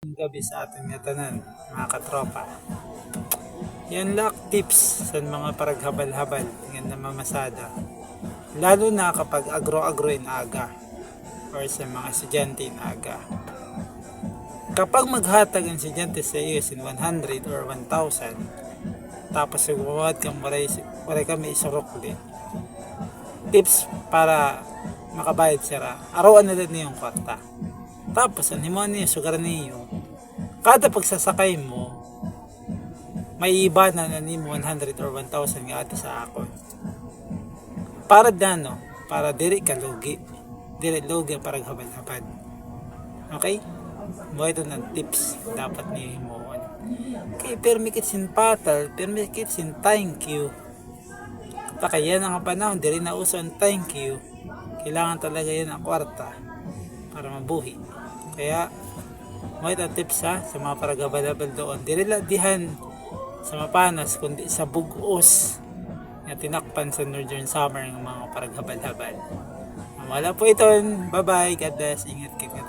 Gabi sa ating nga tanan, mga katropa. Yan lang tips sa mga paraghabal-habal nga namamasada. Lalo na kapag agro-agro in aga or sa mga estudyante in aga. Kapag maghatag ang estudyante sa iyo in 100 or 1,000, tapos sugawad kang waray kami isurukli. Tips para makabayad sira. Arawan na din niyong kwarta. Tapos ang himuan niyo, sugar niyo. Kada pagsasakay mo, may iba na mo 100 or 1,000 nga ato sa akon. Para dano, para diri ka lugi. Diri lugi para habal-habal. Okay? Mo ito ng tips dapat niyo himuan. Okay, permikit sin patal, permikit sin thank you. Kaya ang panahon, diri na uso ang thank you. Kailangan talaga yan ang kwarta para mabuhi. Kaya, mo ito tips sa mga paragabal-habal doon. Diri lang dihan sa mapanas kundi sa bugos nga tinakpan sa Northern Summer ng mga paraghabal-habal. Wala po ito. Bye bye. God bless. Ingat kita.